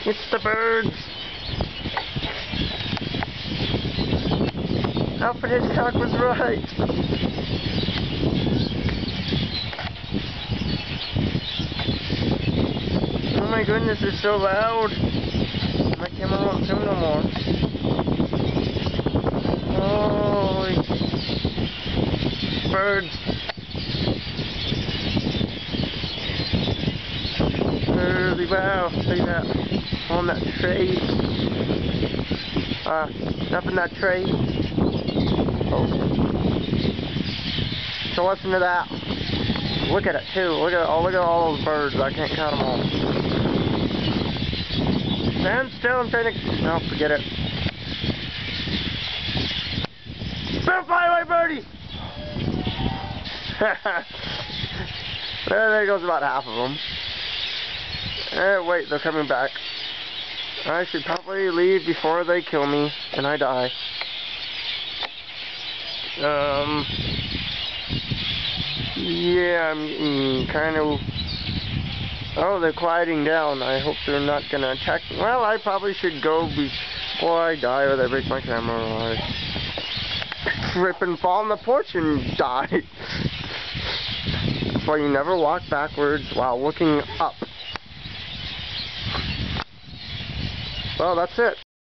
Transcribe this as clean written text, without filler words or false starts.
It's the birds. Alfred Hitchcock was right. Oh my goodness, it's so loud. My camera won't film no more. Holy birds. Holy wow, look at that. On that tree. Up in that tree. Oh. So listen to that. Look at it too. Look at all those birds. I can't count them all. Stand still. I'm trying to. No, forget it. Don't fly away, birdie! There goes about half of them. Wait, they're coming back. I should probably leave before they kill me and I die. Yeah, I'm kind of... Oh, they're quieting down. I hope they're not gonna attack me. Well, I probably should go before I die or they break my camera or I trip and fall on the porch and die. That's why you never walk backwards while looking up. Well, that's it.